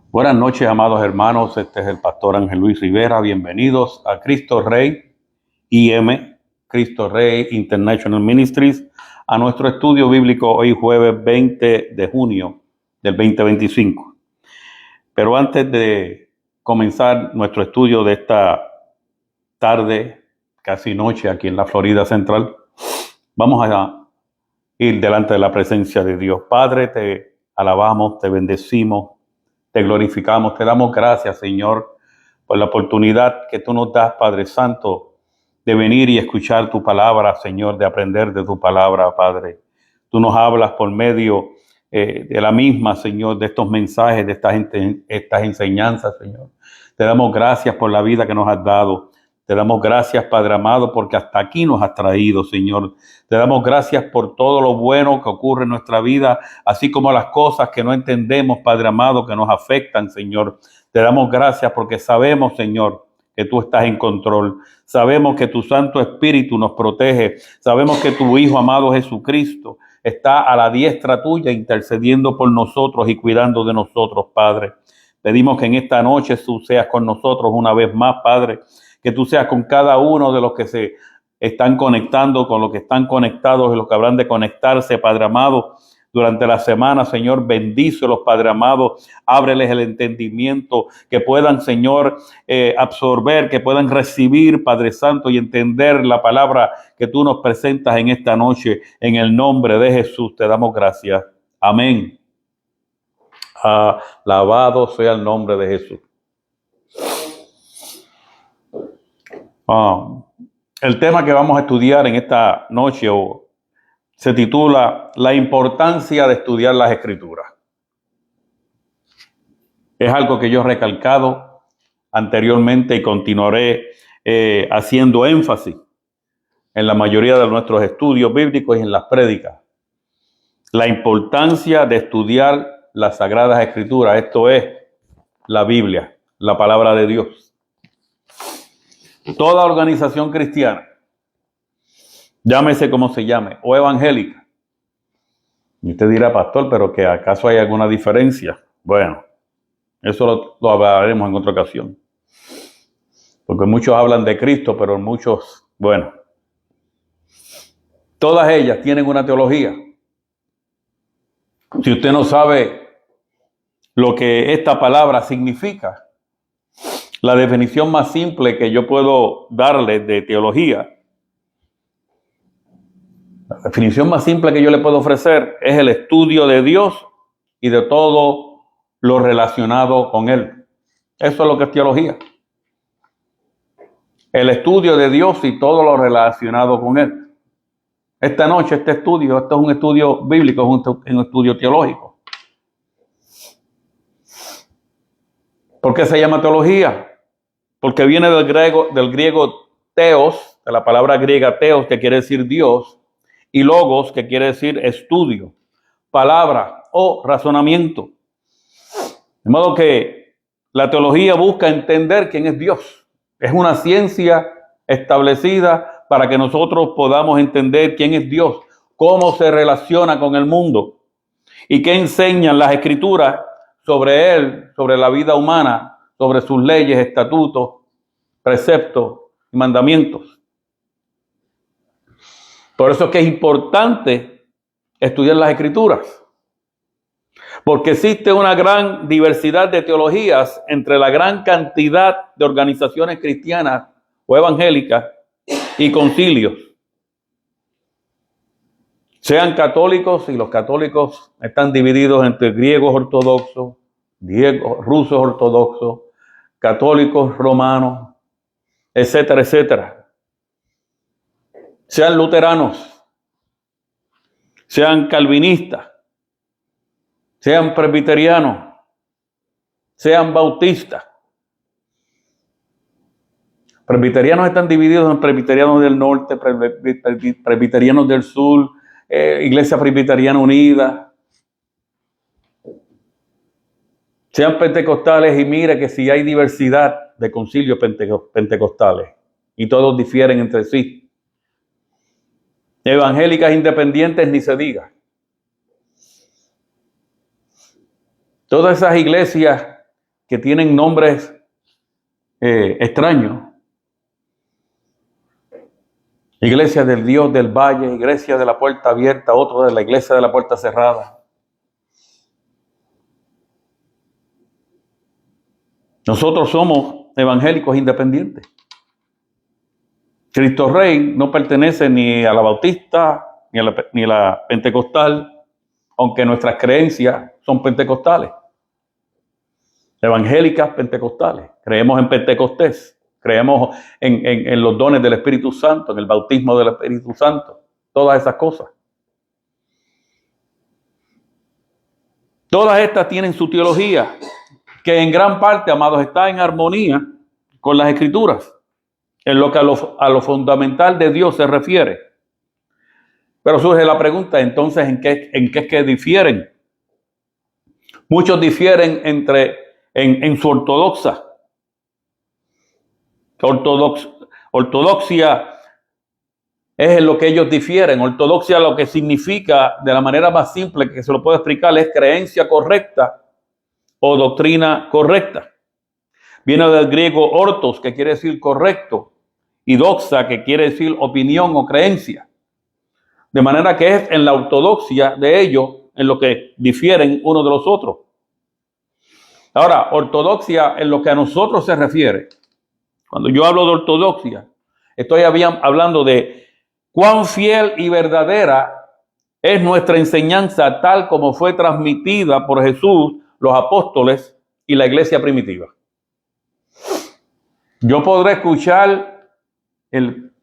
Buenas noches, amados hermanos. Este es el pastor Ángel Luis Rivera. Bienvenidos a Cristo Rey IM, Cristo Rey International Ministries, a nuestro estudio bíblico hoy jueves 20 de junio del 2025. Pero antes de comenzar nuestro estudio de esta tarde, casi noche aquí en la Florida Central, vamos a ir delante de la presencia de Dios. Padre, te alabamos, te bendecimos, te glorificamos, te damos gracias, Señor, por la oportunidad que tú nos das, Padre Santo, de venir y escuchar tu palabra, Señor, de aprender de tu palabra, Padre. Tú nos hablas por medio de la misma, Señor, de estos mensajes, de estas enseñanzas, Señor. Te damos gracias por la vida que nos has dado. Te damos gracias, Padre amado, porque hasta aquí nos has traído, Señor. Te damos gracias por todo lo bueno que ocurre en nuestra vida, así como las cosas que no entendemos, Padre amado, que nos afectan, Señor. Te damos gracias porque sabemos, Señor, que tú estás en control. Sabemos que tu Santo Espíritu nos protege. Sabemos que tu Hijo amado Jesucristo está a la diestra tuya intercediendo por nosotros y cuidando de nosotros, Padre. Pedimos que en esta noche tú seas con nosotros una vez más, Padre. Que tú seas con cada uno de los que se están conectando, con los que están conectados y los que habrán de conectarse, Padre amado. Durante la semana, Señor, bendícelos, Padre amado, ábreles el entendimiento, que puedan, Señor, absorber, que puedan recibir, Padre Santo, y entender la palabra que tú nos presentas en esta noche. En el nombre de Jesús te damos gracias. Amén. Alabado sea el nombre de Jesús. El tema que vamos a estudiar en esta noche se titula La importancia de estudiar las Escrituras. Es algo que yo he recalcado anteriormente y continuaré haciendo énfasis en la mayoría de nuestros estudios bíblicos y en las prédicas. La importancia de estudiar las Sagradas Escrituras, esto es la Biblia, la palabra de Dios. Toda organización cristiana, llámese como se llame, o evangélica. Y usted dirá, pastor, pero que ¿acaso hay alguna diferencia? Bueno, eso lo hablaremos en otra ocasión. Porque muchos hablan de Cristo, pero muchos, bueno, todas ellas tienen una teología. Si usted no sabe lo que esta palabra significa, la definición más simple que yo puedo darle de teología, la definición más simple que yo le puedo ofrecer es el estudio de Dios y de todo lo relacionado con Él. Eso es lo que es teología. El estudio de Dios y todo lo relacionado con Él. Esta noche, esto es un estudio bíblico, es un estudio teológico. ¿Por qué se llama teología? Porque viene del griego theos, de la palabra griega theos, que quiere decir Dios, y logos, que quiere decir estudio, palabra o razonamiento. De modo que la teología busca entender quién es Dios. Es una ciencia establecida para que nosotros podamos entender quién es Dios, cómo se relaciona con el mundo y qué enseñan las Escrituras sobre Él, sobre la vida humana, sobre sus leyes, estatutos, preceptos y mandamientos. Por eso es que es importante estudiar las Escrituras. Porque existe una gran diversidad de teologías entre la gran cantidad de organizaciones cristianas o evangélicas y concilios. Sean católicos, y los católicos están divididos entre griegos ortodoxos, rusos ortodoxos, católicos romanos, etcétera, etcétera. Sean luteranos, sean calvinistas, sean presbiterianos, sean bautistas. Presbiterianos están divididos en presbiterianos del norte, presbiterianos del sur, Iglesia Presbiteriana Unida. Sean pentecostales y mire que si hay diversidad de concilios pentecostales y todos difieren entre sí. Evangélicas independientes ni se diga. Todas esas iglesias que tienen nombres extraños. Iglesia del Dios del Valle, iglesia de la puerta abierta, otro de la iglesia de la puerta cerrada. Nosotros somos evangélicos independientes. Cristo Rey no pertenece ni a la bautista ni a la pentecostal, aunque nuestras creencias son pentecostales. Evangélicas pentecostales. Creemos en Pentecostés. Creemos en los dones del Espíritu Santo, en el bautismo del Espíritu Santo. Todas esas cosas. Todas estas tienen su teología, que en gran parte, amados, está en armonía con las Escrituras, en lo que a lo fundamental de Dios se refiere. Pero surge la pregunta, entonces, ¿en qué es que difieren? Muchos difieren en su ortodoxia. Ortodoxia es en lo que ellos difieren. Ortodoxia, lo que significa, de la manera más simple que se lo puedo explicar, es creencia correcta o doctrina correcta. Viene del griego ortos, que quiere decir correcto, y doxa, que quiere decir opinión o creencia. De manera que es en la ortodoxia de ellos en lo que difieren unos de los otros. Ahora, ortodoxia en lo que a nosotros se refiere. Cuando yo hablo de ortodoxia, estoy hablando de cuán fiel y verdadera es nuestra enseñanza tal como fue transmitida por Jesús, los apóstoles y la iglesia primitiva. Yo podré escuchar el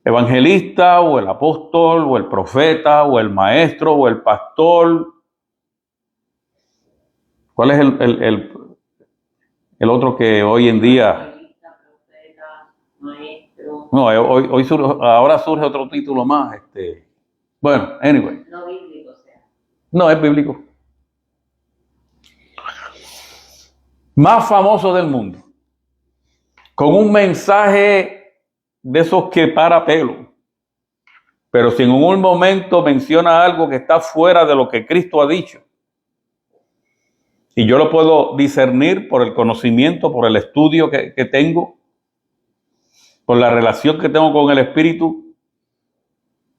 evangelista o el apóstol o el profeta o el maestro o el pastor. ¿Cuál es el otro que hoy en día? No, ahora surge otro título más. Bueno, anyway. No bíblico, o sea. No, es bíblico. Más famoso del mundo. Con un mensaje de esos que para pelo. Pero si en un momento menciona algo que está fuera de lo que Cristo ha dicho, y yo lo puedo discernir por el conocimiento, por el estudio que tengo, por la relación que tengo con el Espíritu,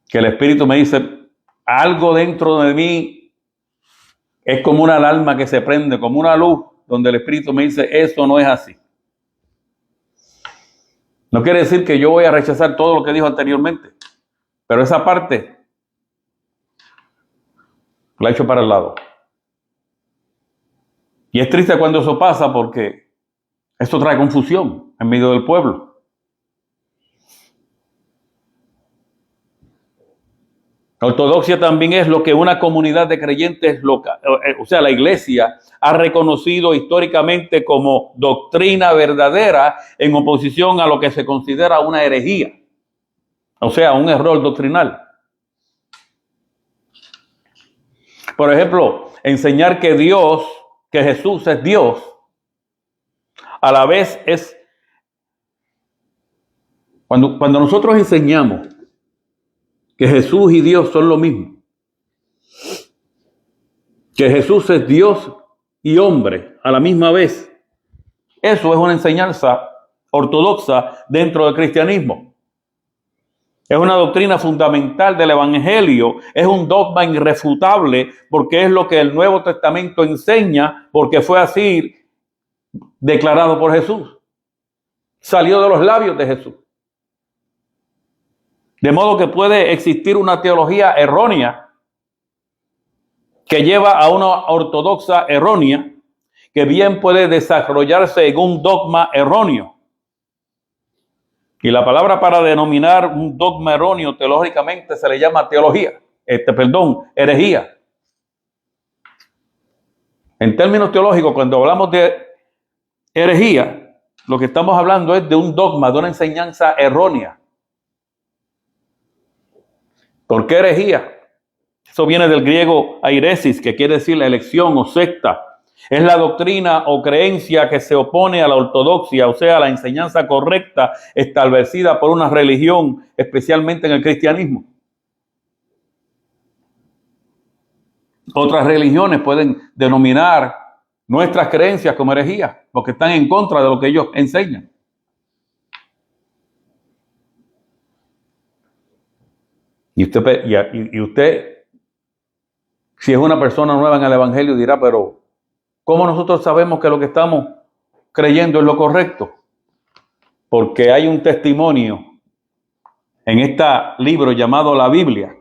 que el Espíritu me dice, algo dentro de mí es como una alarma que se prende, como una luz, donde el Espíritu me dice, eso no es así. No quiere decir que yo voy a rechazar todo lo que dijo anteriormente, pero esa parte la echo para el lado. Y es triste cuando eso pasa porque esto trae confusión en medio del pueblo. La ortodoxia también es lo que una comunidad de creyentes local, o sea, la iglesia ha reconocido históricamente como doctrina verdadera en oposición a lo que se considera una herejía, o sea, un error doctrinal. Por ejemplo, enseñar que Jesús es Dios, a la vez es, cuando nosotros enseñamos que Jesús y Dios son lo mismo, que Jesús es Dios y hombre a la misma vez, eso es una enseñanza ortodoxa dentro del cristianismo. Es una doctrina fundamental del Evangelio, es un dogma irrefutable porque es lo que el Nuevo Testamento enseña, porque fue así declarado por Jesús. Salió de los labios de Jesús. De modo que puede existir una teología errónea que lleva a una ortodoxa errónea, que bien puede desarrollarse en un dogma erróneo. Y la palabra para denominar un dogma erróneo teológicamente se le llama herejía. En términos teológicos, cuando hablamos de herejía, lo que estamos hablando es de un dogma, de una enseñanza errónea. ¿Por qué herejía? Eso viene del griego airesis, que quiere decir la elección o secta. Es la doctrina o creencia que se opone a la ortodoxia, o sea, a la enseñanza correcta establecida por una religión, especialmente en el cristianismo. Otras religiones pueden denominar nuestras creencias como herejía, porque están en contra de lo que ellos enseñan. Y usted, si es una persona nueva en el Evangelio, dirá, pero ¿cómo nosotros sabemos que lo que estamos creyendo es lo correcto? Porque hay un testimonio en este libro llamado la Biblia,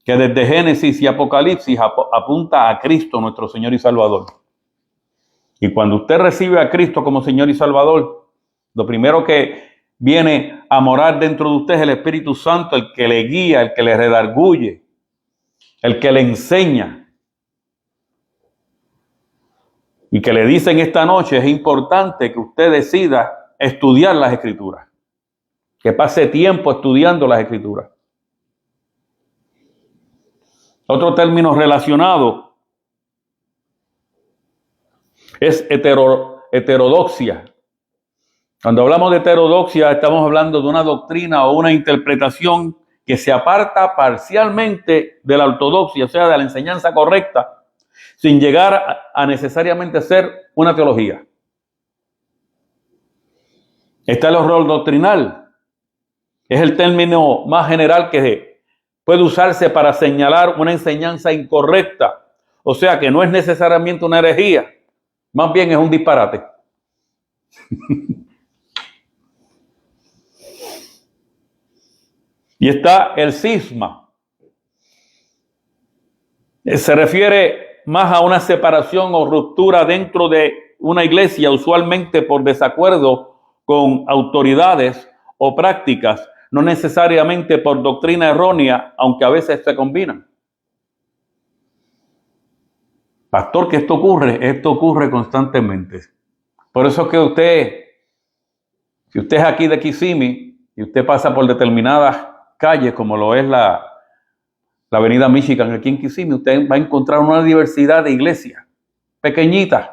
que desde Génesis y Apocalipsis apunta a Cristo, nuestro Señor y Salvador. Y cuando usted recibe a Cristo como Señor y Salvador, lo primero que viene a morar dentro de usted es el Espíritu Santo, el que le guía, el que le redarguye, el que le enseña. Y que le dicen esta noche, es importante que usted decida estudiar las Escrituras, que pase tiempo estudiando las Escrituras. Otro término relacionado es heterodoxia. Cuando hablamos de heterodoxia, estamos hablando de una doctrina o una interpretación que se aparta parcialmente de la ortodoxia, o sea, de la enseñanza correcta, sin llegar a necesariamente ser una teología. Está el error doctrinal. Es el término más general que puede usarse para señalar una enseñanza incorrecta. O sea, que no es necesariamente una herejía, más bien es un disparate. Y está el cisma. Se refiere más a una separación o ruptura dentro de una iglesia, usualmente por desacuerdo con autoridades o prácticas, no necesariamente por doctrina errónea, aunque a veces se combinan. Pastor, que esto ocurre constantemente. Por eso es que si usted es aquí de Kissimmee y usted pasa por determinadas calles, como lo es la avenida Michigan aquí en Kissimmee, usted va a encontrar una diversidad de iglesias pequeñitas,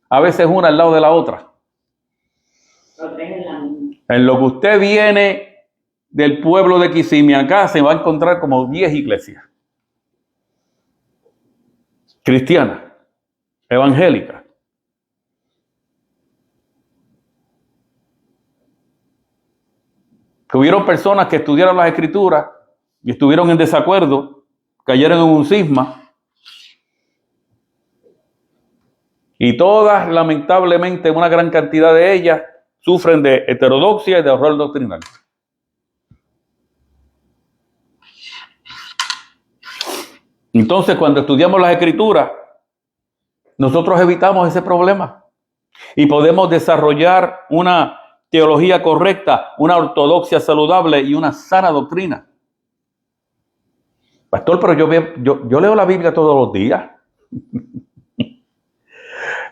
a veces una al lado de la otra. En lo que usted viene del pueblo de Kissimmee acá, se va a encontrar como 10 iglesias cristianas, evangélicas. Hubieron personas que estudiaron las Escrituras y estuvieron en desacuerdo, cayeron en un cisma. Y todas, lamentablemente, una gran cantidad de ellas sufren de heterodoxia y de error doctrinal. Entonces, cuando estudiamos las Escrituras, nosotros evitamos ese problema y podemos desarrollar una teología correcta, una ortodoxia saludable y una sana doctrina. Pastor, pero yo leo la Biblia todos los días.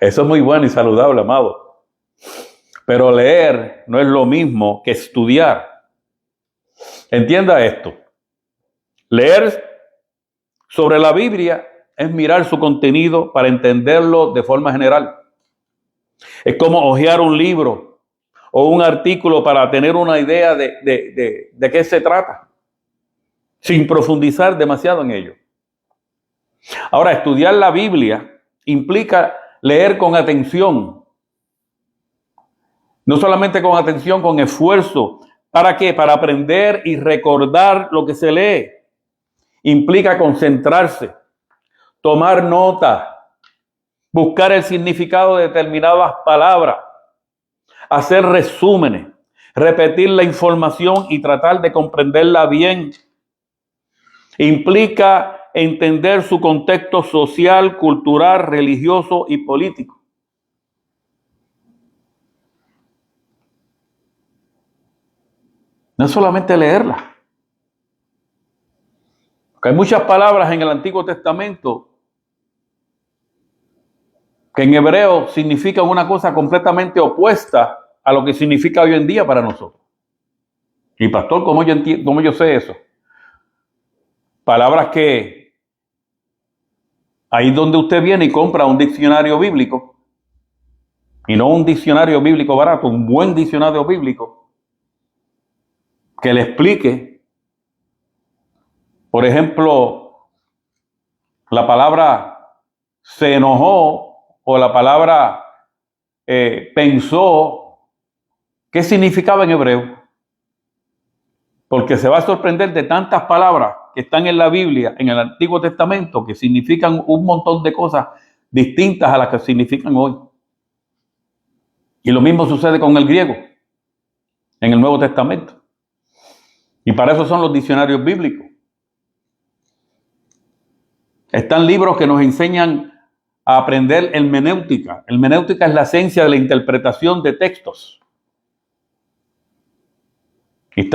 Eso es muy bueno y saludable, amado. Pero leer no es lo mismo que estudiar. Entienda esto. Leer sobre la Biblia es mirar su contenido para entenderlo de forma general. Es como hojear un libro o un artículo para tener una idea de qué se trata, sin profundizar demasiado en ello. Ahora, estudiar la Biblia implica leer con atención. No solamente con atención, con esfuerzo. ¿Para qué? Para aprender y recordar lo que se lee. Implica concentrarse, tomar nota, buscar el significado de determinadas palabras, hacer resúmenes, repetir la información y tratar de comprenderla bien. Implica entender su contexto social, cultural, religioso y político. No es solamente leerla. Porque hay muchas palabras en el Antiguo Testamento que en hebreo significan una cosa completamente opuesta a lo que significa hoy en día para nosotros. Y pastor, ¿cómo yo sé eso? Palabras que ahí donde usted viene y compra un diccionario bíblico, y no un diccionario bíblico barato, un buen diccionario bíblico, que le explique, por ejemplo, la palabra se enojó o la palabra pensó, ¿qué significaba en hebreo? Porque se va a sorprender de tantas palabras que están en la Biblia, en el Antiguo Testamento, que significan un montón de cosas distintas a las que significan hoy. Y lo mismo sucede con el griego en el Nuevo Testamento. Y para eso son los diccionarios bíblicos. Están libros que nos enseñan a aprender hermenéutica. Hermenéutica es la esencia de la interpretación de textos. Y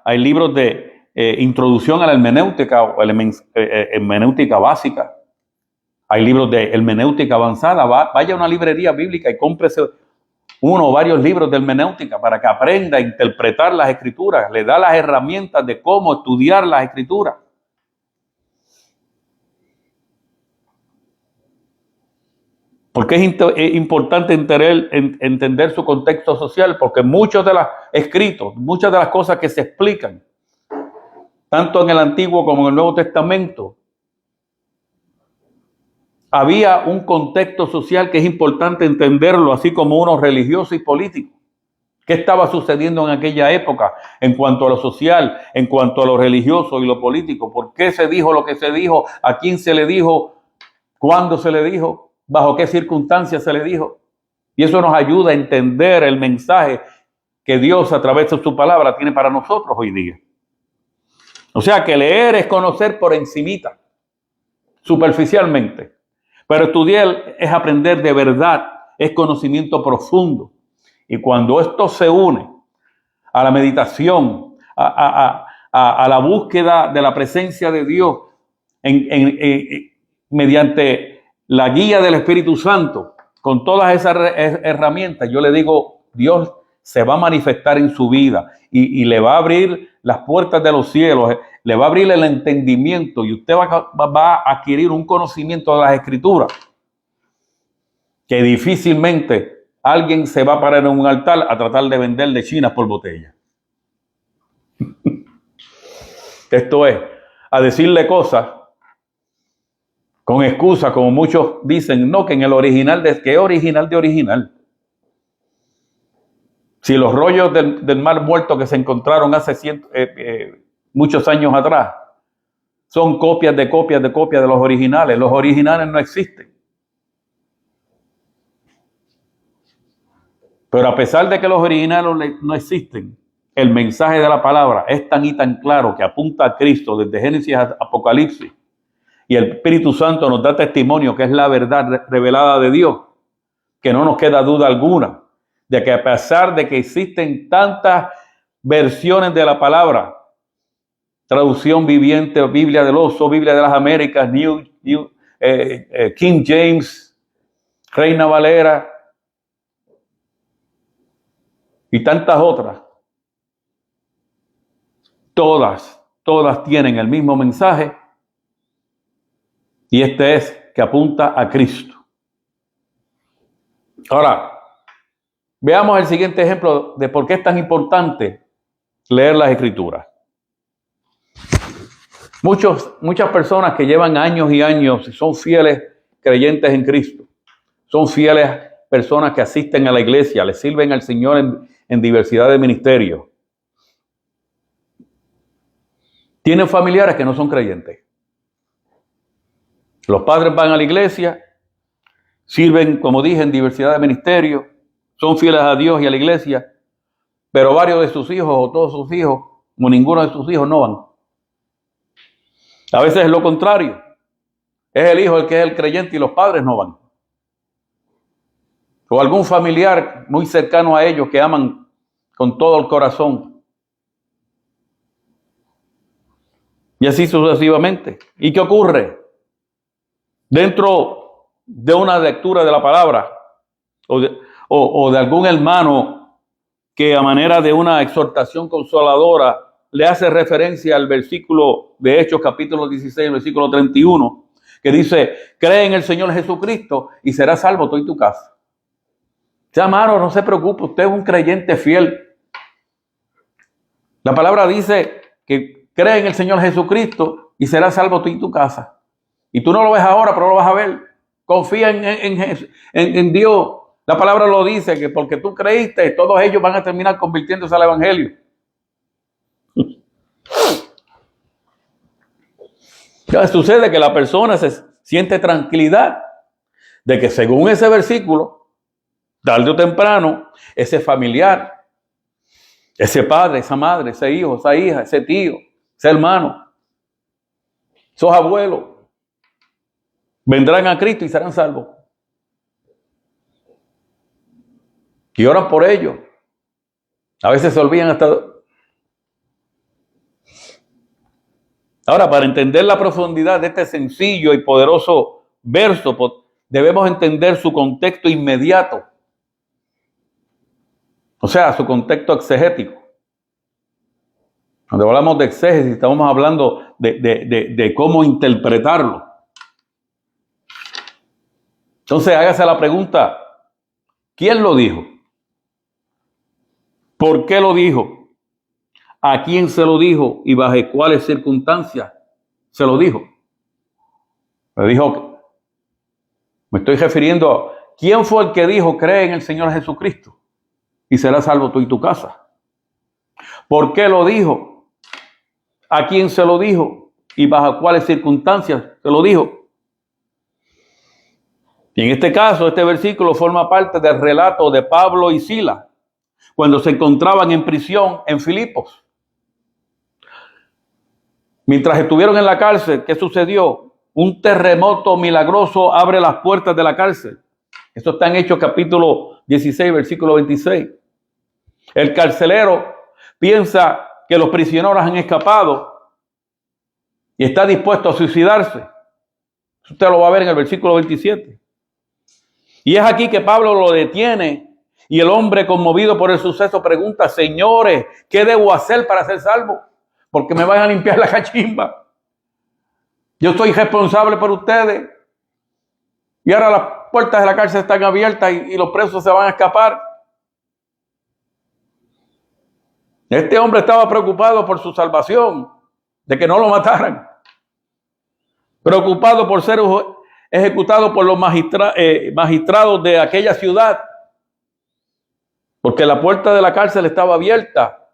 hay libros de introducción a la hermenéutica o hermenéutica básica. Hay libros de hermenéutica avanzada. Vaya a una librería bíblica y cómprese uno o varios libros de hermenéutica para que aprenda a interpretar las escrituras. Le da las herramientas de cómo estudiar las escrituras. Porque es importante entender su contexto social, porque muchos de los escritos, muchas de las cosas que se explican, tanto en el Antiguo como en el Nuevo Testamento, había un contexto social que es importante entenderlo, así como uno religioso y político. ¿Qué estaba sucediendo en aquella época en cuanto a lo social, en cuanto a lo religioso y lo político? ¿Por qué se dijo lo que se dijo? ¿A quién se le dijo? ¿Cuándo se le dijo? ¿Bajo qué circunstancias se le dijo? Y eso nos ayuda a entender el mensaje que Dios a través de su palabra tiene para nosotros hoy día. O sea que leer es conocer por encimita, superficialmente. Pero estudiar es aprender de verdad, es conocimiento profundo. Y cuando esto se une a la meditación, a la búsqueda de la presencia de Dios mediante la guía del Espíritu Santo, con todas esas herramientas, yo le digo, Dios se va a manifestar en su vida y le va a abrir las puertas de los cielos, le va a abrir el entendimiento y usted va a adquirir un conocimiento de las Escrituras que difícilmente alguien se va a parar en un altar a tratar de venderle chinas por botella. Esto es, a decirle cosas con excusa, como muchos dicen, no, que en el original, ¿qué es original de original? Si los rollos del Mar Muerto que se encontraron hace muchos años atrás son copias de los originales no existen. Pero a pesar de que los originales no existen, el mensaje de la palabra es tan y tan claro que apunta a Cristo desde Génesis a Apocalipsis. Y el Espíritu Santo nos da testimonio que es la verdad revelada de Dios, que no nos queda duda alguna de que a pesar de que existen tantas versiones de la palabra, traducción viviente, Biblia del Oso, Biblia de las Américas, King James, Reina Valera y tantas otras, todas tienen el mismo mensaje. Y este es que apunta a Cristo. Ahora, veamos el siguiente ejemplo de por qué es tan importante leer las Escrituras. Muchas personas que llevan años y años son fieles creyentes en Cristo. Son fieles personas que asisten a la iglesia, le sirven al Señor en diversidad de ministerios. Tienen familiares que no son creyentes. Los padres van a la iglesia, sirven, como dije, en diversidad de ministerios, son fieles a Dios y a la iglesia, pero varios de sus hijos o todos sus hijos, o ninguno de sus hijos no van. A veces es lo contrario. Es el hijo el que es el creyente y los padres no van. O algún familiar muy cercano a ellos que aman con todo el corazón. Y así sucesivamente. ¿Y qué ocurre? Dentro de una lectura de la palabra o de algún hermano que a manera de una exhortación consoladora le hace referencia al versículo de Hechos capítulo 16, versículo 31, que dice, cree en el Señor Jesucristo y serás salvo tú y tu casa. Ya, hermano, no se preocupe, usted es un creyente fiel. La palabra dice que cree en el Señor Jesucristo y serás salvo tú y tu casa. Y tú no lo ves ahora, pero lo vas a ver. Confía en Dios. La palabra lo dice, que porque tú creíste, todos ellos van a terminar convirtiéndose al evangelio. Entonces sucede que la persona se siente tranquilidad de que según ese versículo, tarde o temprano, ese familiar, ese padre, esa madre, ese hijo, esa hija, ese tío, ese hermano, esos abuelos, vendrán a Cristo y serán salvos. Y oran por ellos. A veces se olvidan hasta... Ahora, para entender la profundidad de este sencillo y poderoso verso, debemos entender su contexto inmediato. O sea, su contexto exegético. Cuando hablamos de exégesis, estamos hablando de cómo interpretarlo. Entonces, hágase la pregunta, ¿quién lo dijo? ¿Por qué lo dijo? ¿A quién se lo dijo? ¿Y bajo cuáles circunstancias se lo dijo? Me dijo, me estoy refiriendo a quién fue el que dijo, cree en el Señor Jesucristo y serás salvo tú y tu casa. ¿Por qué lo dijo? ¿A quién se lo dijo? ¿Y bajo cuáles circunstancias se lo dijo? Y en este caso, este versículo forma parte del relato de Pablo y Silas cuando se encontraban en prisión en Filipos. Mientras estuvieron en la cárcel, ¿qué sucedió? Un terremoto milagroso abre las puertas de la cárcel. Esto está en Hechos capítulo 16, versículo 26. El carcelero piensa que los prisioneros han escapado y está dispuesto a suicidarse. Usted lo va a ver en el versículo 27. Y es aquí que Pablo lo detiene y el hombre, conmovido por el suceso, pregunta, señores, ¿qué debo hacer para ser salvo? Porque me van a limpiar la cachimba. Yo soy responsable por ustedes. Y ahora las puertas de la cárcel están abiertas y los presos se van a escapar. Este hombre estaba preocupado por su salvación, de que no lo mataran. Preocupado por ser ejecutado por los magistrados de aquella ciudad. Porque la puerta de la cárcel estaba abierta.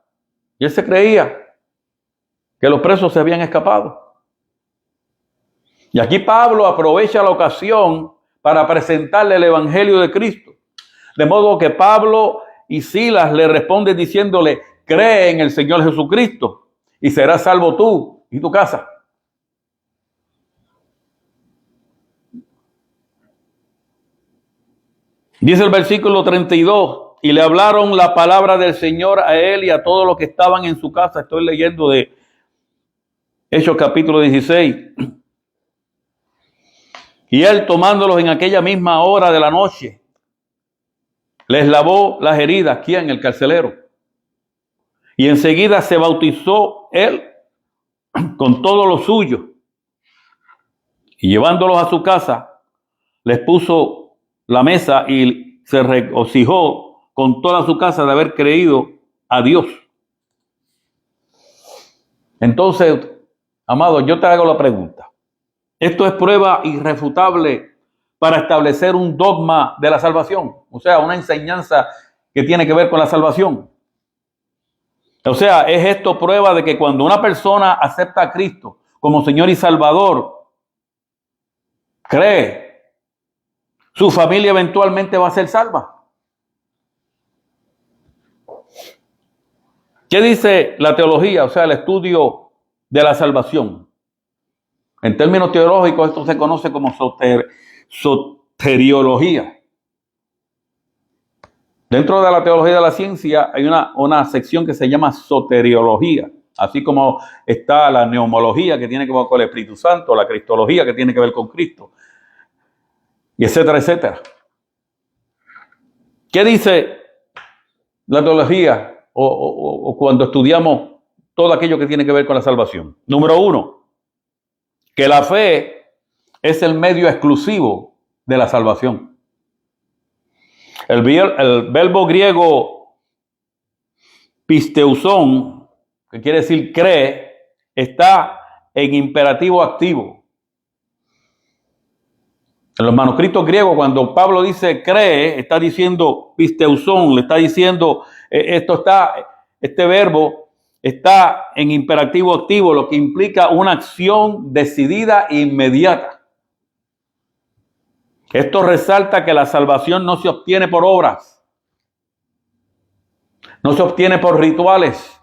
Y él se creía que los presos se habían escapado. Y aquí Pablo aprovecha la ocasión para presentarle el evangelio de Cristo. De modo que Pablo y Silas le responden diciéndole, cree en el Señor Jesucristo y serás salvo tú y tu casa. Dice el versículo 32, y le hablaron la palabra del Señor a él y a todos los que estaban en su casa. Estoy leyendo de Hechos capítulo 16. Y él, tomándolos en aquella misma hora de la noche, les lavó las heridas. ¿Quién? El carcelero. Y enseguida se bautizó él con todo lo suyo. Y llevándolos a su casa, les puso la mesa y se regocijó con toda su casa de haber creído a Dios. Entonces, amado, yo te hago la pregunta. Esto es prueba irrefutable para establecer un dogma de la salvación, o sea, una enseñanza que tiene que ver con la salvación. O sea, es esto prueba de que cuando una persona acepta a Cristo como Señor y Salvador, cree, su familia eventualmente va a ser salva. ¿Qué dice la teología? O sea, el estudio de la salvación. En términos teológicos, esto se conoce como soteriología. Dentro de la teología de la ciencia hay una sección que se llama soteriología, así como está la neumología, que tiene que ver con el Espíritu Santo, la cristología, que tiene que ver con Cristo, y etcétera, etcétera. ¿Qué dice la teología o cuando estudiamos todo aquello que tiene que ver con la salvación? Número 1, que la fe es el medio exclusivo de la salvación. El verbo griego pisteusón, que quiere decir cree, está en imperativo activo. En los manuscritos griegos, cuando Pablo dice cree, está diciendo pisteusón, le está diciendo, este verbo está en imperativo activo, lo que implica una acción decidida e inmediata. Esto resalta que la salvación no se obtiene por obras, no se obtiene por rituales,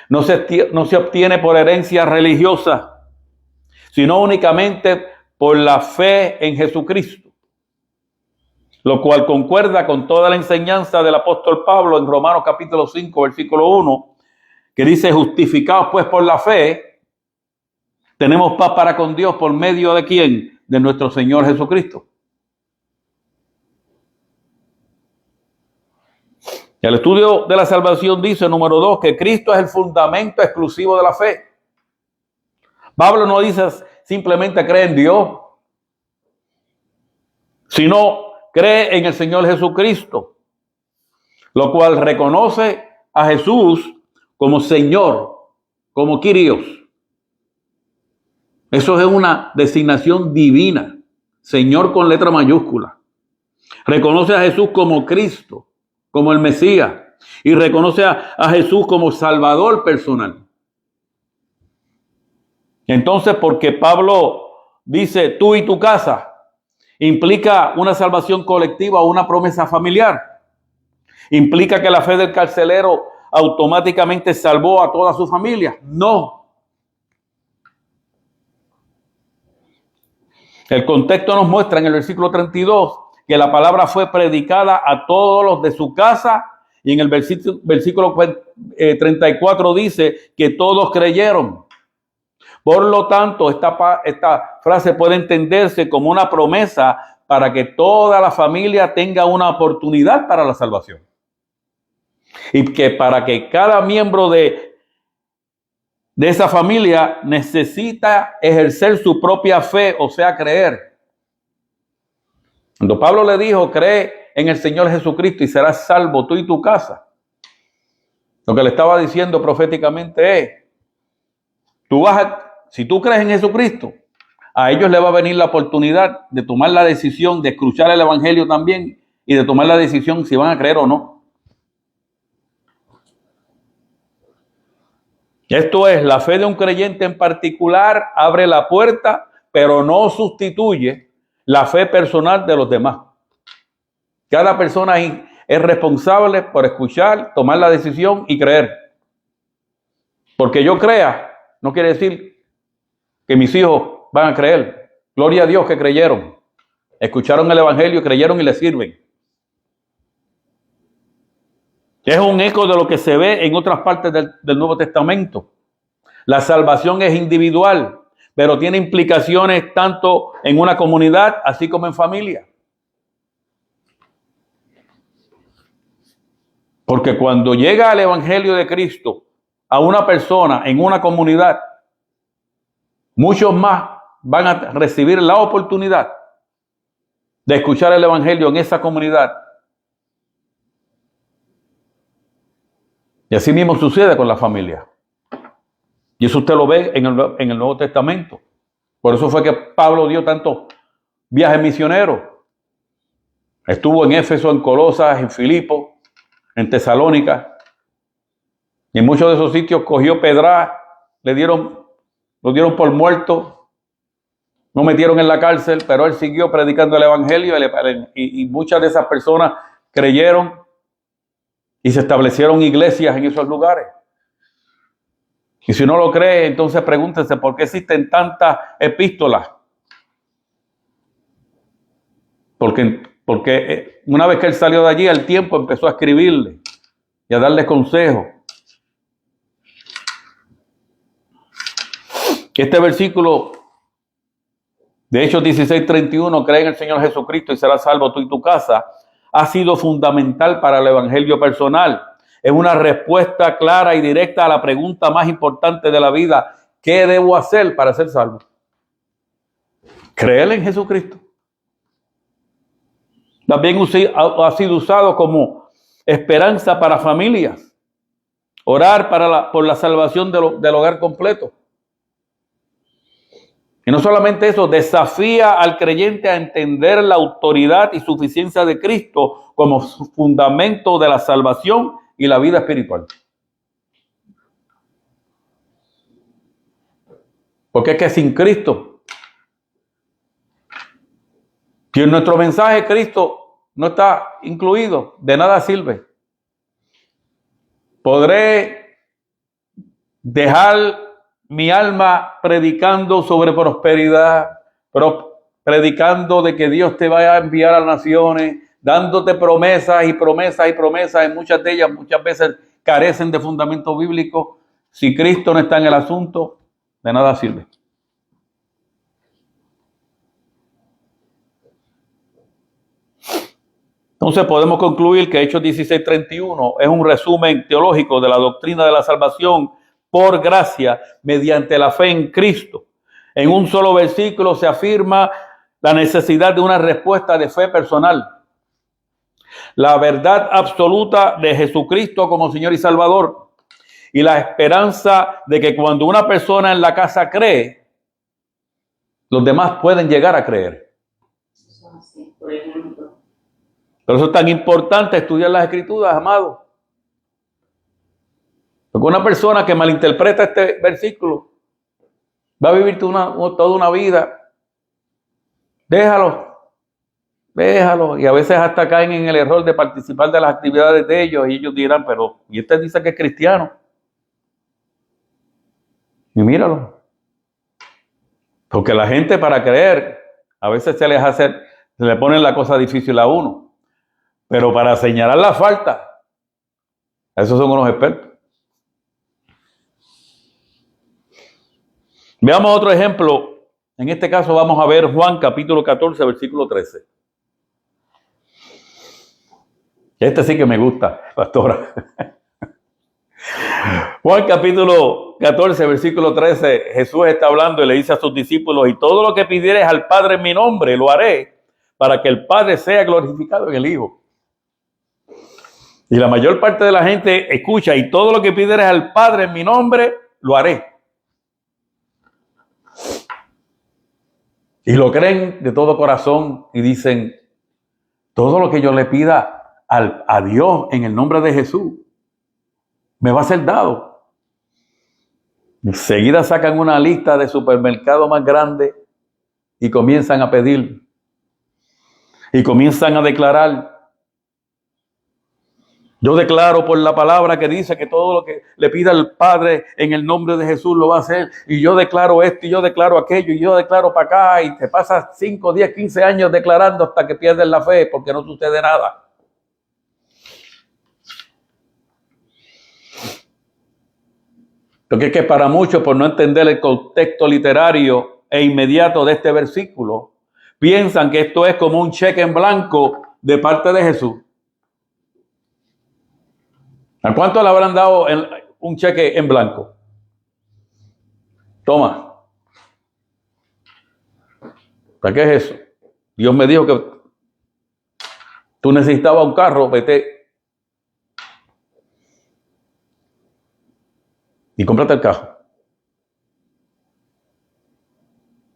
no se obtiene por herencia religiosa, sino únicamente por la fe en Jesucristo, lo cual concuerda con toda la enseñanza del apóstol Pablo en Romanos capítulo 5, versículo 1, que dice: justificados pues por la fe, tenemos paz para con Dios por medio de ¿quién? De nuestro Señor Jesucristo. El estudio de la salvación dice, número 2, que Cristo es el fundamento exclusivo de la fe. Pablo no dice simplemente cree en Dios, sino cree en el Señor Jesucristo, lo cual reconoce a Jesús como Señor, como Kyrios. Eso es una designación divina, Señor con letra mayúscula. Reconoce a Jesús como Cristo, como el Mesías, y reconoce a Jesús como Salvador personal. Entonces, porque Pablo dice tú y tu casa, implica una salvación colectiva o una promesa familiar. ¿Implica que la fe del carcelero automáticamente salvó a toda su familia? No. El contexto nos muestra en el versículo 32 que la palabra fue predicada a todos los de su casa, y en el versículo 34 dice que todos creyeron. Por lo tanto, esta frase puede entenderse como una promesa para que toda la familia tenga una oportunidad para la salvación. Y que para que cada miembro de esa familia necesita ejercer su propia fe, o sea, creer. Cuando Pablo le dijo, cree en el Señor Jesucristo y serás salvo tú y tu casa, lo que le estaba diciendo proféticamente es, si tú crees en Jesucristo, a ellos les va a venir la oportunidad de tomar la decisión de escuchar el evangelio también y de tomar la decisión si van a creer o no. Esto es, la fe de un creyente en particular abre la puerta, pero no sustituye la fe personal de los demás. Cada persona es responsable por escuchar, tomar la decisión y creer. Porque yo crea, no quiere decir que mis hijos van a creer. Gloria a Dios que creyeron. Escucharon el evangelio, creyeron y le sirven. Es un eco de lo que se ve en otras partes del Nuevo Testamento. La salvación es individual, pero tiene implicaciones tanto en una comunidad así como en familia. Porque cuando llega el evangelio de Cristo a una persona en una comunidad, muchos más van a recibir la oportunidad de escuchar el evangelio en esa comunidad. Y así mismo sucede con la familia. Y eso usted lo ve en el Nuevo Testamento. Por eso fue que Pablo dio tantos viajes misioneros. Estuvo en Éfeso, en Colosas, en Filipo, en Tesalónica. Y en muchos de esos sitios cogió pedra, lo dieron por muerto, no metieron en la cárcel, pero él siguió predicando el evangelio y muchas de esas personas creyeron y se establecieron iglesias en esos lugares. Y si no lo cree, entonces pregúntese por qué existen tantas epístolas. Porque una vez que él salió de allí, al tiempo empezó a escribirle y a darle consejos. Este versículo de Hechos 16:31, cree en el Señor Jesucristo y serás salvo tú y tu casa, ha sido fundamental para el evangelio personal. Es una respuesta clara y directa a la pregunta más importante de la vida: ¿qué debo hacer para ser salvo? Creer en Jesucristo. También ha sido usado como esperanza para familias. Orar por la salvación del hogar completo. Y no solamente eso, desafía al creyente a entender la autoridad y suficiencia de Cristo como fundamento de la salvación y la vida espiritual. Porque es que sin Cristo, si en nuestro mensaje Cristo no está incluido, de nada sirve. Podré dejar mi alma predicando sobre prosperidad, predicando de que Dios te vaya a enviar a las naciones, dándote promesas y promesas y promesas, y muchas de ellas muchas veces carecen de fundamento bíblico. Si Cristo no está en el asunto, de nada sirve. Entonces podemos concluir que Hechos 16:31 es un resumen teológico de la doctrina de la salvación por gracia mediante la fe en Cristo. En un solo versículo se afirma la necesidad de una respuesta de fe personal. La verdad absoluta de Jesucristo como Señor y Salvador. Y la esperanza de que cuando una persona en la casa cree, los demás pueden llegar a creer. Por ejemplo. Por eso es tan importante estudiar las Escrituras, amados. Porque una persona que malinterpreta este versículo va a vivir toda una vida. Déjalo. Y a veces hasta caen en el error de participar de las actividades de ellos. Y ellos dirán, pero ¿y este dice que es cristiano? Y míralo. Porque la gente para creer, a veces se le ponen la cosa difícil a uno. Pero para señalar la falta, esos son unos expertos. Veamos otro ejemplo. En este caso vamos a ver Juan capítulo 14, versículo 13. Este sí que me gusta, pastora. Juan capítulo 14, versículo 13. Jesús está hablando y le dice a sus discípulos, y todo lo que pidieres al Padre en mi nombre, lo haré, para que el Padre sea glorificado en el Hijo. Y la mayor parte de la gente escucha, y todo lo que pidieres al Padre en mi nombre, lo haré. Y lo creen de todo corazón y dicen, todo lo que yo le pida a Dios en el nombre de Jesús, me va a ser dado. Enseguida sacan una lista de supermercado más grande y comienzan a pedir. Y comienzan a declarar. Yo declaro por la palabra que dice que todo lo que le pida al Padre en el nombre de Jesús lo va a hacer. Y yo declaro esto, y yo declaro aquello, y yo declaro para acá. Y te pasas 5, 10, 15 años declarando hasta que pierdes la fe porque no sucede nada. Porque es que para muchos, por no entender el contexto literario e inmediato de este versículo, piensan que esto es como un cheque en blanco de parte de Jesús. ¿A cuánto le habrán dado un cheque en blanco? Toma. ¿Para qué es eso? Dios me dijo que tú necesitabas un carro, vete y cómprate el carro.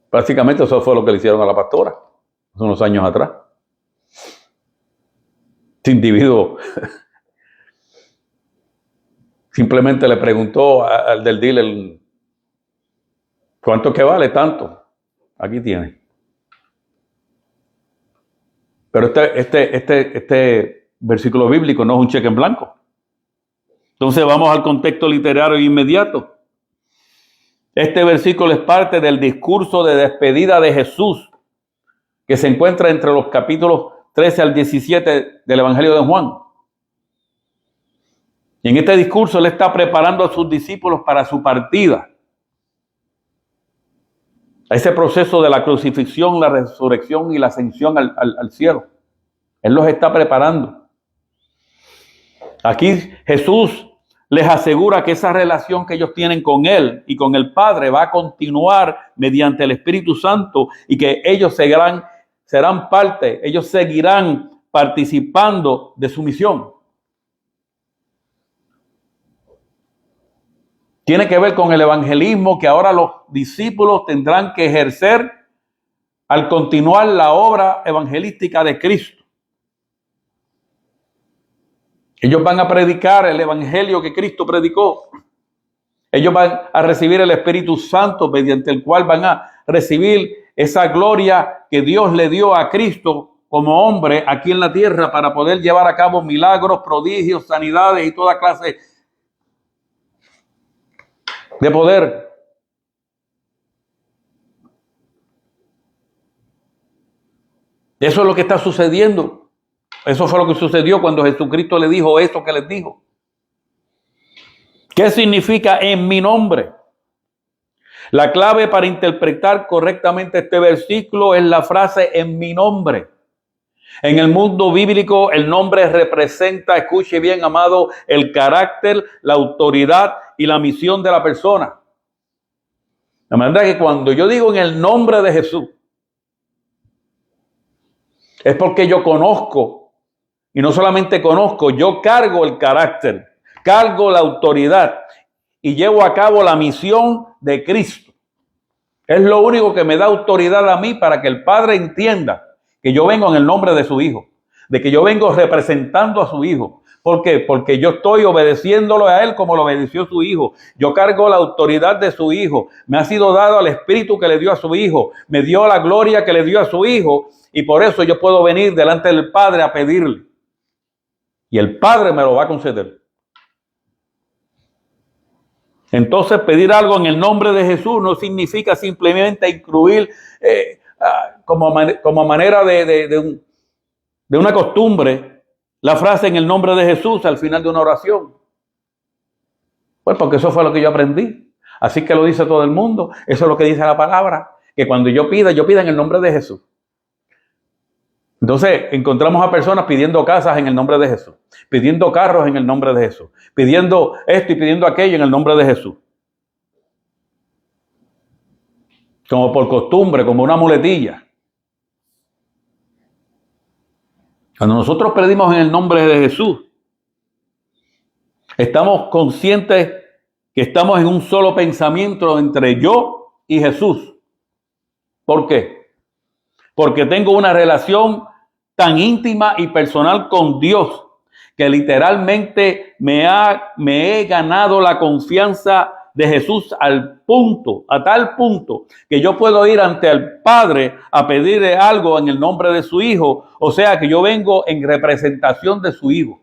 Prácticamente eso fue lo que le hicieron a la pastora hace unos años atrás. Este individuo simplemente le preguntó al del dealer, ¿cuánto es que vale? Tanto. Aquí tiene. Pero este versículo bíblico no es un cheque en blanco. Entonces vamos al contexto literario inmediato. Este versículo es parte del discurso de despedida de Jesús que se encuentra entre los capítulos 13 al 17 del Evangelio de Juan. Y en este discurso él está preparando a sus discípulos para su partida. A ese proceso de la crucifixión, la resurrección y la ascensión al cielo. Él los está preparando. Aquí Jesús les asegura que esa relación que ellos tienen con Él y con el Padre va a continuar mediante el Espíritu Santo y que ellos serán parte, ellos seguirán participando de su misión. Tiene que ver con el evangelismo que ahora los discípulos tendrán que ejercer al continuar la obra evangelística de Cristo. Ellos van a predicar el evangelio que Cristo predicó. Ellos van a recibir el Espíritu Santo, mediante el cual van a recibir esa gloria que Dios le dio a Cristo como hombre aquí en la tierra para poder llevar a cabo milagros, prodigios, sanidades y toda clase de poder. Eso es lo que está sucediendo. Eso fue lo que sucedió cuando Jesucristo le dijo esto que les dijo. ¿Qué significa en mi nombre? La clave para interpretar correctamente este versículo es la frase en mi nombre. En el mundo bíblico, el nombre representa, escuche bien, amado, el carácter, la autoridad y la misión de la persona. La verdad es que cuando yo digo en el nombre de Jesús, es porque yo conozco, y no solamente conozco, yo cargo el carácter, cargo la autoridad y llevo a cabo la misión de Cristo. Es lo único que me da autoridad a mí para que el Padre entienda que yo vengo en el nombre de su Hijo, de que yo vengo representando a su Hijo. ¿Por qué? Porque yo estoy obedeciéndolo a Él como lo obedeció su Hijo. Yo cargo la autoridad de su Hijo. Me ha sido dado el Espíritu que le dio a su Hijo. Me dio la gloria que le dio a su Hijo. Y por eso yo puedo venir delante del Padre a pedirle. Y el Padre me lo va a conceder. Entonces, pedir algo en el nombre de Jesús no significa simplemente incluir como manera de una costumbre la frase en el nombre de Jesús al final de una oración. Pues porque eso fue lo que yo aprendí. Así que lo dice todo el mundo. Eso es lo que dice la palabra. Que cuando yo pida en el nombre de Jesús. Entonces encontramos a personas pidiendo casas en el nombre de Jesús, pidiendo carros en el nombre de Jesús, pidiendo esto y pidiendo aquello en el nombre de Jesús. Como por costumbre, como una muletilla. Cuando nosotros pedimos en el nombre de Jesús, estamos conscientes que estamos en un solo pensamiento entre yo y Jesús. ¿Por qué? Porque tengo una relación tan íntima y personal con Dios que literalmente me he ganado la confianza de Jesús a tal punto que yo puedo ir ante el Padre a pedirle algo en el nombre de su Hijo, o sea que yo vengo en representación de su Hijo.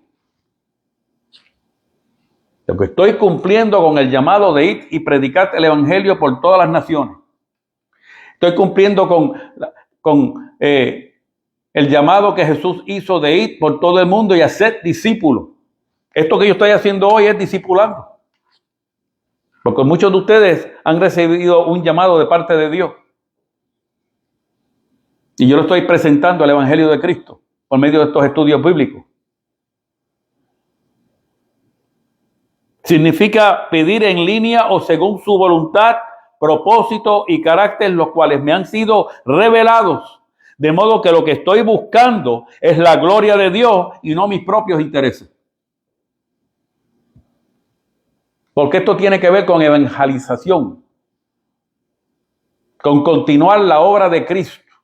Lo que estoy cumpliendo con el llamado de ir y predicar el Evangelio por todas las naciones. Estoy cumpliendo con el llamado que Jesús hizo de ir por todo el mundo y hacer discípulos. Esto que yo estoy haciendo hoy es discipulando. Porque muchos de ustedes han recibido un llamado de parte de Dios. Y yo lo estoy presentando al Evangelio de Cristo por medio de estos estudios bíblicos. Significa pedir en línea o según su voluntad, propósito y carácter, los cuales me han sido revelados. De modo que lo que estoy buscando es la gloria de Dios y no mis propios intereses. Porque esto tiene que ver con evangelización, con continuar la obra de Cristo.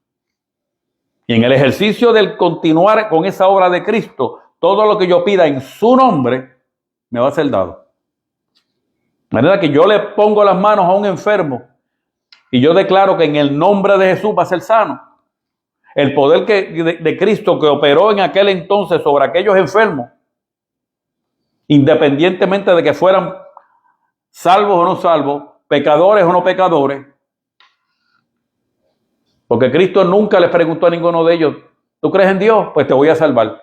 Y en el ejercicio del continuar con esa obra de Cristo, todo lo que yo pida en su nombre me va a ser dado. De manera que yo le pongo las manos a un enfermo y yo declaro que en el nombre de Jesús va a ser sano. El poder de Cristo que operó en aquel entonces sobre aquellos enfermos, independientemente de que fueran salvos o no salvos, pecadores o no pecadores, porque Cristo nunca les preguntó a ninguno de ellos, ¿tú crees en Dios? Pues te voy a salvar.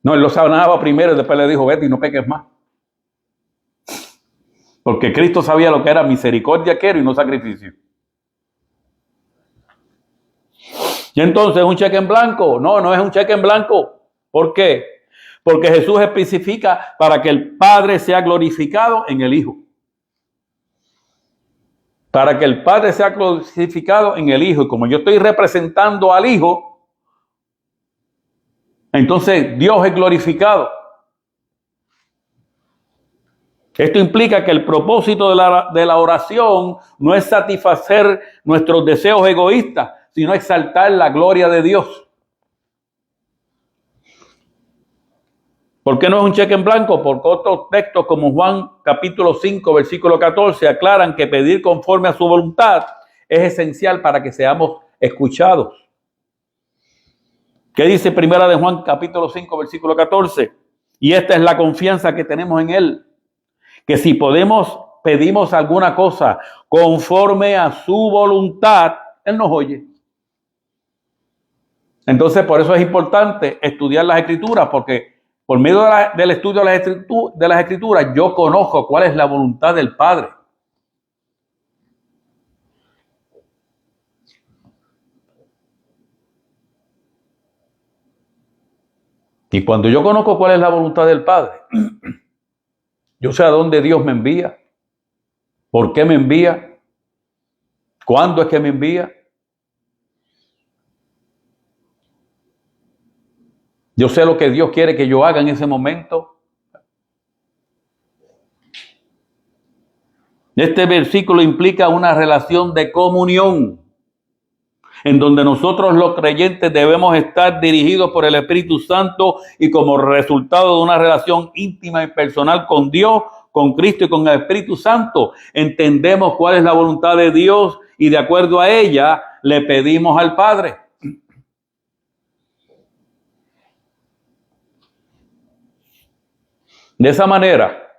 No, Él lo sanaba primero y después le dijo, vete y no peques más. Porque Cristo sabía lo que era misericordia quiero y no sacrificio. Y entonces, ¿un cheque en blanco? No, no es un cheque en blanco. ¿Por qué? Porque Jesús especifica para que el Padre sea glorificado en el Hijo. Para que el Padre sea glorificado en el Hijo. Y como yo estoy representando al Hijo, entonces Dios es glorificado. Esto implica que el propósito de la oración no es satisfacer nuestros deseos egoístas, sino exaltar la gloria de Dios. ¿Por qué no es un cheque en blanco? Porque otros textos como Juan capítulo 5, versículo 14, aclaran que pedir conforme a su voluntad es esencial para que seamos escuchados. ¿Qué dice Primera de Juan capítulo 5, versículo 14? Y esta es la confianza que tenemos en Él, que si pedimos alguna cosa conforme a su voluntad, Él nos oye. Entonces, por eso es importante estudiar las Escrituras, porque por medio del estudio de las Escrituras, yo conozco cuál es la voluntad del Padre. Y cuando yo conozco cuál es la voluntad del Padre, yo sé a dónde Dios me envía, por qué me envía, cuándo es que me envía. Yo sé lo que Dios quiere que yo haga en ese momento. Este versículo implica una relación de comunión, en donde nosotros los creyentes debemos estar dirigidos por el Espíritu Santo y como resultado de una relación íntima y personal con Dios, con Cristo y con el Espíritu Santo, entendemos cuál es la voluntad de Dios y de acuerdo a ella le pedimos al Padre. De esa manera,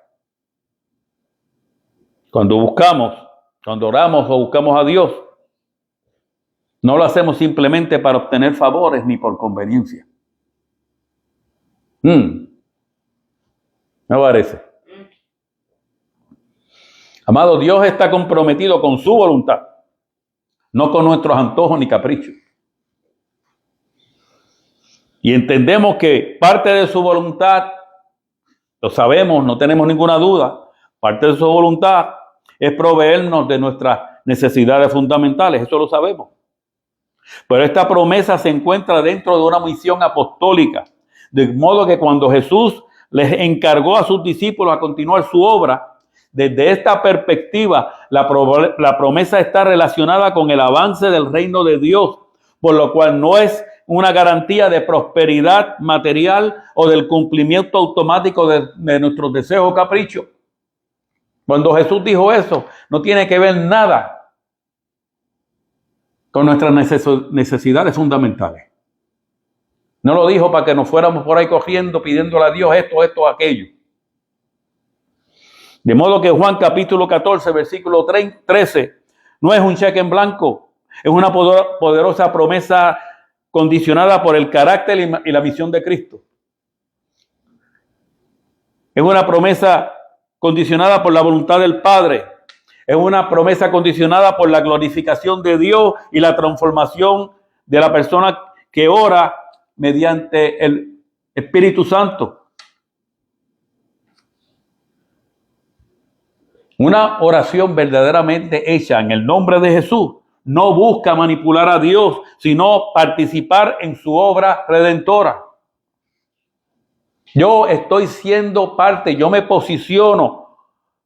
cuando oramos o buscamos a Dios, no lo hacemos simplemente para obtener favores ni por conveniencia. Me parece. Amado, Dios está comprometido con su voluntad, no con nuestros antojos ni caprichos. Y entendemos que parte de su voluntad, lo sabemos, no tenemos ninguna duda, parte de su voluntad es proveernos de nuestras necesidades fundamentales, eso lo sabemos. Pero esta promesa se encuentra dentro de una misión apostólica, de modo que cuando Jesús les encargó a sus discípulos a continuar su obra, desde esta perspectiva, la promesa está relacionada con el avance del reino de Dios, por lo cual no es una garantía de prosperidad material o del cumplimiento automático de nuestros deseos o caprichos. Cuando Jesús dijo eso, no tiene que ver nada con nuestras necesidades fundamentales. No lo dijo para que nos fuéramos por ahí corriendo pidiéndole a Dios esto, aquello. De modo que Juan capítulo 14, versículo 13, no es un cheque en blanco, es una poderosa promesa condicionada por el carácter y la misión de Cristo. Es una promesa condicionada por la voluntad del Padre. Es una promesa condicionada por la glorificación de Dios y la transformación de la persona que ora mediante el Espíritu Santo. Una oración verdaderamente hecha en el nombre de Jesús no busca manipular a Dios, sino participar en su obra redentora. Yo estoy siendo parte, yo me posiciono,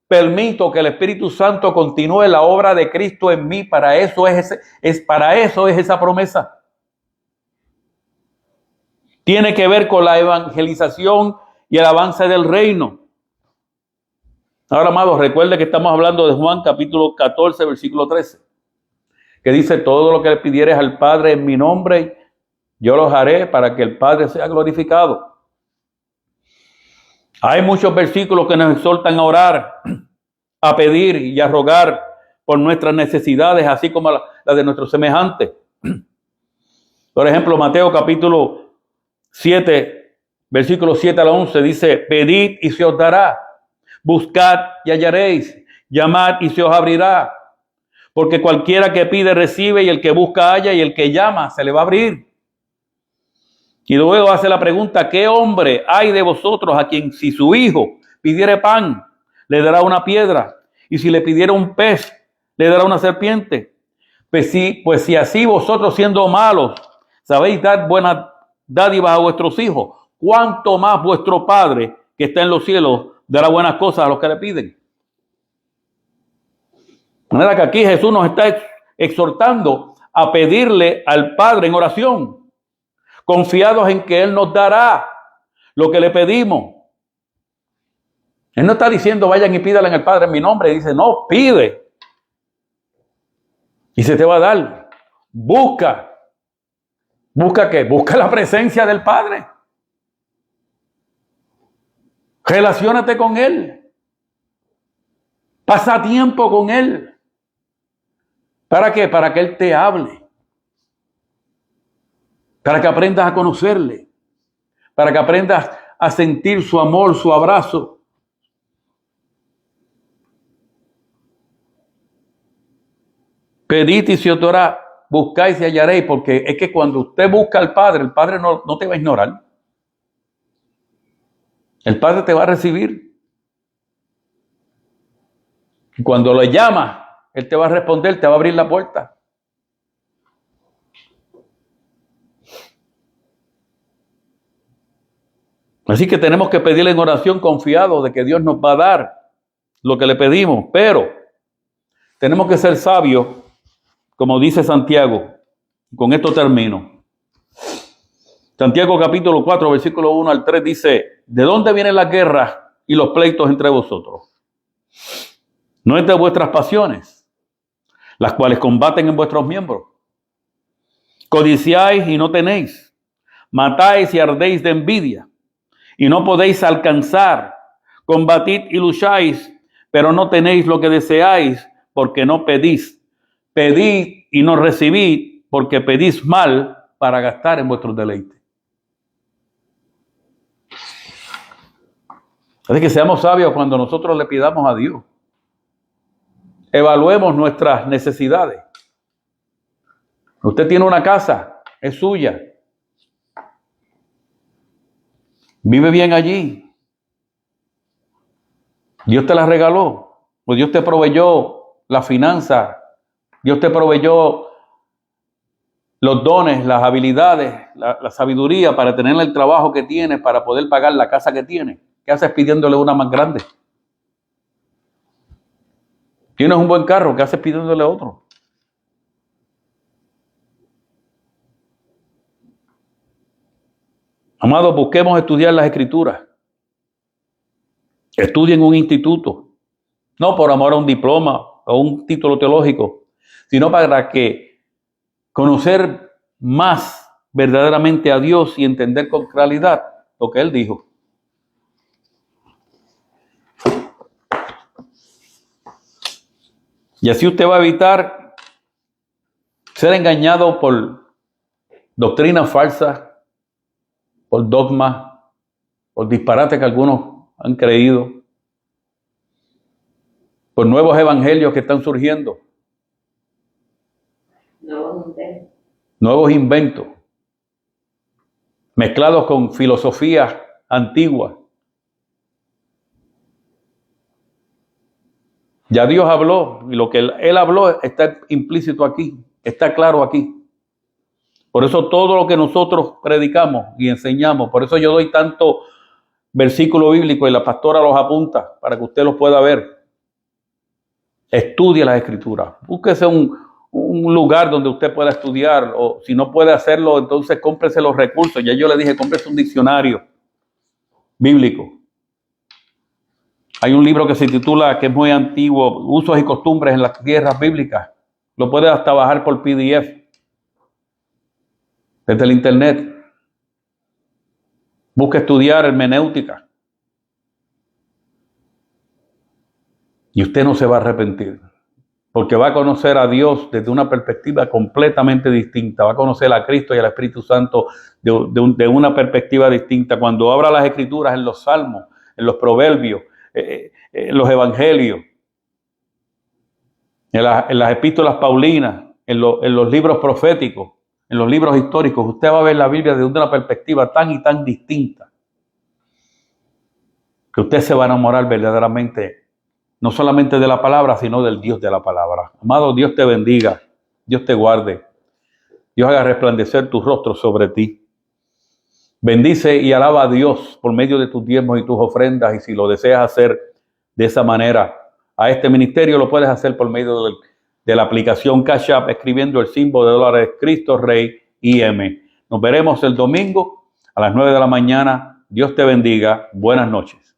permito que el Espíritu Santo continúe la obra de Cristo en mí. Para eso es esa promesa. Tiene que ver con la evangelización y el avance del reino. Ahora, amados, recuerde que estamos hablando de Juan capítulo 14, versículo 13, que dice: todo lo que le pidieres al Padre en mi nombre, yo los haré para que el Padre sea glorificado. Hay muchos versículos que nos exhortan a orar, a pedir y a rogar por nuestras necesidades, así como las de nuestros semejantes. Por ejemplo, Mateo capítulo 7, versículos 7 al 11, dice: pedid y se os dará, buscad y hallaréis, llamad y se os abrirá. Porque cualquiera que pide recibe, y el que busca halla, y el que llama se le va a abrir. Y luego hace la pregunta: ¿qué hombre hay de vosotros a quien si su hijo pidiere pan, le dará una piedra? Y si le pidiera un pez, le dará una serpiente. Pues si así vosotros, siendo malos, sabéis dar buenas dádivas a vuestros hijos, ¿cuánto más vuestro Padre que está en los cielos dará buenas cosas a los que le piden. De manera que aquí Jesús nos está exhortando a pedirle al Padre en oración, confiados en que Él nos dará lo que le pedimos. Él no está diciendo vayan y pídale al Padre en mi nombre. Dice, no, pide y se te va a dar. Busca. ¿Busca qué? Busca la presencia del Padre. Relaciónate con Él. Pasa tiempo con Él. ¿Para qué? Para que Él te hable. Para que aprendas a conocerle. Para que aprendas a sentir su amor, su abrazo. Pedid y se os dará, buscáis y hallaréis, porque es que cuando usted busca al Padre, el Padre no te va a ignorar. El Padre te va a recibir. Y cuando lo llamas, Él te va a responder, te va a abrir la puerta. Así que tenemos que pedirle en oración confiados de que Dios nos va a dar lo que le pedimos, pero tenemos que ser sabios, como dice Santiago. Con esto termino. Santiago capítulo 4, versículo 1 al 3 dice, ¿de dónde vienen las guerras y los pleitos entre vosotros? ¿No es de vuestras pasiones, las cuales combaten en vuestros miembros? Codiciáis y no tenéis, matáis y ardéis de envidia, y no podéis alcanzar, combatid y lucháis, pero no tenéis lo que deseáis, porque no pedís. Pedid y no recibid, porque pedís mal para gastar en vuestros deleites. Así que seamos sabios cuando nosotros le pidamos a Dios. Evaluemos nuestras necesidades. Usted tiene una casa, es suya. Vive bien allí. Dios te la regaló. O Dios te proveyó la finanza. Dios te proveyó los dones, las habilidades, la sabiduría para tener el trabajo que tienes, para poder pagar la casa que tienes. ¿Qué haces pidiéndole una más grande? Tienes un buen carro, ¿qué haces pidiéndole otro? Amados, busquemos estudiar las Escrituras. Estudien un instituto. No por amor a un diploma o un título teológico, sino para que conocer más verdaderamente a Dios y entender con claridad lo que Él dijo. Y así usted va a evitar ser engañado por doctrinas falsas, por dogmas, por disparates que algunos han creído, por nuevos evangelios que están surgiendo. Nuevos inventos, mezclados con filosofías antiguas. Ya Dios habló, y lo que Él habló está implícito aquí, está claro aquí. Por eso todo lo que nosotros predicamos y enseñamos, por eso yo doy tanto versículo bíblico y la pastora los apunta para que usted los pueda ver. Estudie las Escrituras, búsquese un lugar donde usted pueda estudiar, o si no puede hacerlo, entonces cómprese los recursos. Ya yo le dije, cómprese un diccionario bíblico. Hay un libro que se titula, que es muy antiguo, Usos y Costumbres en las Tierras Bíblicas. Lo puede hasta bajar por PDF desde el internet. Busque estudiar hermenéutica. Y usted no se va a arrepentir, porque va a conocer a Dios desde una perspectiva completamente distinta. Va a conocer a Cristo y al Espíritu Santo de una perspectiva distinta. Cuando abra las Escrituras en los Salmos, en los Proverbios, en los Evangelios, en las epístolas paulinas, en los libros proféticos, en los libros históricos, usted va a ver la Biblia desde una perspectiva tan y tan distinta, que usted se va a enamorar verdaderamente, no solamente de la palabra, sino del Dios de la palabra. Amado, Dios te bendiga, Dios te guarde, Dios haga resplandecer tu rostro sobre ti Bendice y alaba a Dios por medio de tus diezmos y tus ofrendas. Y si lo deseas hacer de esa manera a este ministerio, lo puedes hacer por medio de la aplicación Cash App, escribiendo el símbolo de dólares Cristo Rey IM. Nos veremos el domingo a las 9 de la mañana. Dios te bendiga. Buenas noches.